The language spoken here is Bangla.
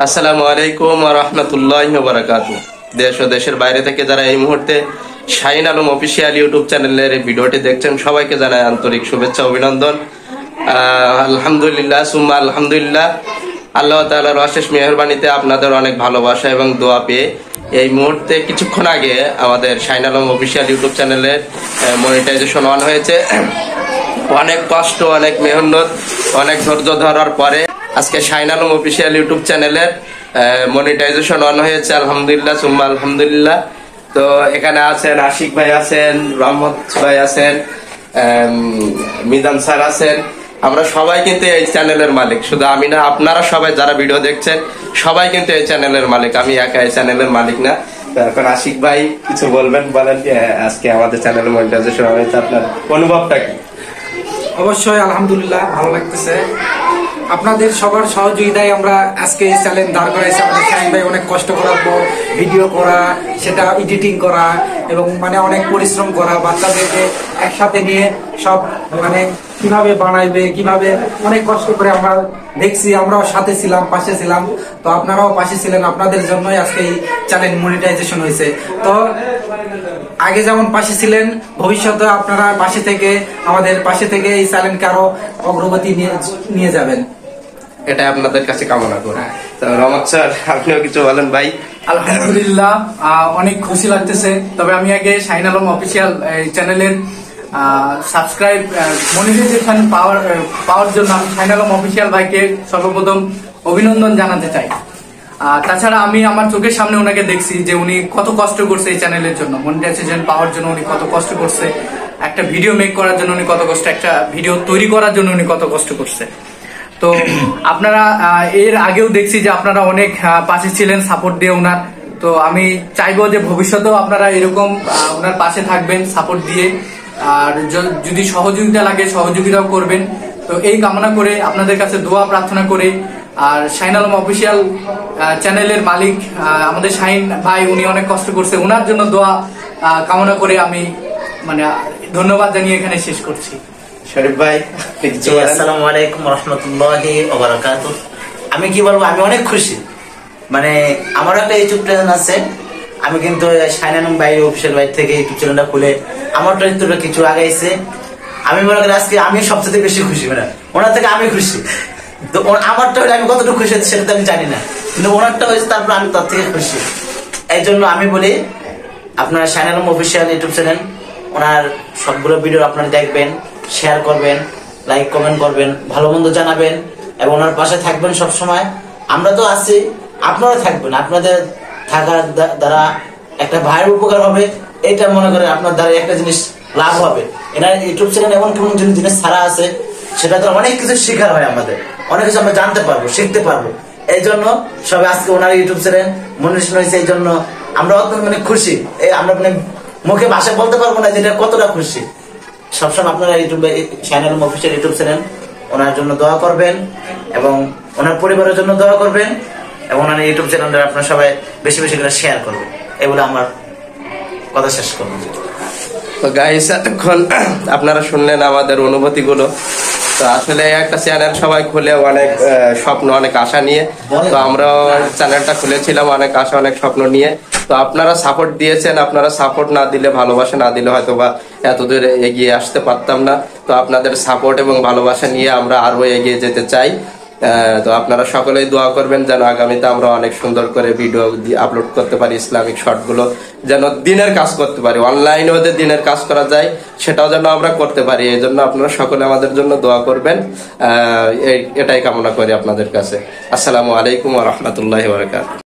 আসসালামু আলাইকুম ওয়া রাহমাতুল্লাহি ওয়া বারাকাতুহু। দেশ ও দেশের বাইরে থেকে যারা এই মুহূর্তে শাহিন আলম অফিসিয়াল ইউটিউব চ্যানেলের এই ভিডিওটি দেখছেন সবাইকে জানাই আন্তরিক শুভেচ্ছা অভিনন্দন। আলহামদুলিল্লাহ সুম্মা আলহামদুলিল্লাহ, আল্লাহ তাআলার অশেষ মেহেরবানিতে আপনাদের অনেক ভালোবাসা এবং দোয়া পেয়ে এই মুহূর্তে কিছুক্ষণ আগে আমাদের শাহিন আলম অফিসিয়াল ইউটিউব চ্যানেলের মনিটাইজেশন অন হয়েছে। অনেক কষ্ট, অনেক মেহনত, অনেক ধৈর্য ধরার পরে আজকে শাহিন আলম অফিসিয়াল ইউটিউব চ্যানেলের মনিটাইজেশন অন হয়েছে। আলহামদুলিল্লাহ সুম্মা আলহামদুলিল্লাহ। তো এখানে আছেন আশিক ভাই, আছেন রহমত ভাই, আছেন মিজান স্যার, আছেন। আমরা সবাই কিন্তু এই চ্যানেলের মালিক, শুধু আমি না, আপনারা সবাই যারা ভিডিও দেখছেন সবাই কিন্তু এই চ্যানেলের মালিক, আমি একা এই চ্যানেলের মালিক না। এখন আশিক ভাই কিছু বলবেন, বলেন আজকে আমাদের চ্যানেল মনিটাইজেশন হয়েছে, আপনার অনুভবটা কি? অবশ্যই আলহামদুলিল্লাহ, ভালো লাগতেছে। আপনাদের সবার সহযোগিতায় আমরা আজকে এই চ্যানেল দাঁড় করাইছি। আমাদের শাহিন ভাই অনেক কষ্ট করার পর ভিডিও করা, সেটা এডিটিং করা এবং অনেক পরিশ্রম করা, বাচ্চাদেরকে একসাথে নিয়ে সব কিভাবে বানাইবে, কিভাবে অনেক কষ্ট করে আমরা দেখছি। আমরাও সাথে ছিলাম, পাশে ছিলাম। তো আপনারাও পাশে ছিলেন, আপনাদের জন্যই আজকে এই চ্যানেল মনিটাইজেশন হয়েছে। তো আগে যেমন পাশে ছিলেন, ভবিষ্যতে আপনারা পাশে থেকে আমাদের পাশে থেকে এই চ্যানেলকে আরো অগ্রগতি নিয়ে যাবেন, এটা আপনাদের কাছে কামনা করি। তো রহমত স্যার, আপনিও কিছু বলেন ভাই। আলহামদুলিল্লাহ, অনেক খুশি লাগতেছে। তবে আমি আগে শাহিন আলম অফিসিয়াল চ্যানেলের সাবস্ক্রাইব মনিটাইজেশন পাওয়ার জন্য আমি শাহিন আলম অফিসিয়াল ভাইকে সর্বপ্রথম অভিনন্দন জানাতে চাই। তাছাড়া আমি আমার চোখের সামনে ওনাকে দেখছি যে উনি কত কষ্ট করছে এই চ্যানেলের জন্য, মনিটাইজেশন পাওয়ার জন্য উনি কত কষ্ট করছে, একটা ভিডিও মেক করার জন্য উনি কত কষ্ট, একটা ভিডিও তৈরি করার জন্য উনি কত কষ্ট করছে। তো আপনারা এর আগেও দেখছি যে আপনারা অনেক পাশে ছিলেন সাপোর্ট দিয়ে ওনার। তো আমি চাইবো যে ভবিষ্যতেও আপনারা এরকম ওনার পাশে থাকবেন সাপোর্ট দিয়ে, আর যদি সহযোগিতা লাগে সহযোগিতাও করবেন। তো এই কামনা করে আপনাদের কাছে দোয়া প্রার্থনা করে, আর শাহিন আলম অফিসিয়াল চ্যানেলের মালিক আমাদের শাহিন ভাই, উনি অনেক কষ্ট করছে, ওনার জন্য দোয়া কামনা করে আমি ধন্যবাদ জানিয়ে এখানে শেষ করছি। শরীফ ভাই, আসসালামু আলাইকুম ওয়া রাহমাতুল্লাহি ওয়া বারাকাতুহু। আমি কি বলবো, আমি অনেক খুশি। আমারও একটা ইউটিউব চ্যানেল আছে, আমি কিন্তু শাহিন আলম ভাই অফিসিয়াল ভাই থেকে ইউটিউব চ্যানেলটা খুলে আমারটা একটু কিছু আগাইছে। আমি মনে করি আজকে আমি সবচেয়ে বেশি খুশি, ওনার থেকে আমি খুশি। তো আমারটা হলে আমি কতটুকু খুশি হচ্ছে সেটা তো আমি জানি না, কিন্তু ওনারটা হয়েছে তারপর আমি তার থেকে খুশি। এই জন্য আমি বলি আপনারা Shahin Alam official YouTube channel, ওনার সবগুলো ভিডিও আপনারা দেখবেন, শেয়ার করবেন, লাইক কমেন্ট করবেন, ভালো মন্দ জানাবেন এবং ওনার পাশে থাকবেন সব সময়। আমরা তো আছি, আপনারা থাকবেন। আপনাদের থাকার দ্বারা একটা ভাইয়ের উপকার হবে, এটা মনে করেন আপনার দ্বারা একটা জিনিস লাভ হবে। এনার ইউটিউব চ্যানেল এমন কোন জিনিস ছাড়া আছে সেটা তো অনেক কিছু শেখার হয়, আমাদের অনেক কিছু আমরা জানতে পারবো, শিখতে পারবো। এই জন্য সবাই আজকে ওনার ইউটিউব চ্যানেল মনিটাইজেশন হয়েছে, এই জন্য আমরা অত্যন্ত খুশি। আমরা মুখে ভাষা বলতে পারবো না যেটা কতটা খুশি। সবসময় আপনারা ইউটিউবে Shahin Alam official YouTube channel, ওনার জন্য দোয়া করবেন এবং ওনার পরিবারের জন্য দোয়া করবেন এবং ওনার ইউটিউব চ্যানেলটা আপনারা সবাই বেশি বেশি করে শেয়ার করবেন। এগুলো আমার কথা শেষ করবো। তো গাইস, এতক্ষণ আপনারা শুনলেন আমাদের অনুভূতি গুলো। তো আসলে একটা চ্যানেল সবাই খুলে অনেক স্বপ্ন, অনেক আশা নিয়ে, তো আমরাও চ্যানেলটা খুলেছিলাম অনেক আশা, অনেক স্বপ্ন নিয়ে। তো আপনারা সাপোর্ট দিয়েছেন, আপনারা সাপোর্ট না দিলে, ভালোবাসা না দিলে হয়তো বা এতদূর এগিয়ে আসতে পারতাম না। তো আপনাদের সাপোর্ট এবং ভালোবাসা নিয়ে আমরা আরো এগিয়ে যেতে চাই। তো আপনারা সকলেই দোয়া করবেন যেন আগামীতে আমরা অনেক সুন্দর করে ভিডিও আপলোড করতে পারি, ইসলামিক শর্টগুলো যেন দিনের কাজ করতে পারি, অনলাইনেও যে দিনের কাজ করা যায় সেটাও যেন আমরা করতে পারি। এই জন্য আপনারা সকলে আমাদের জন্য দোয়া করবেন, এটাই কামনা করি আপনাদের কাছে। আসসালামু আলাইকুম ওয়া রাহমাতুল্লাহি ওয়া বারাকাতুহু।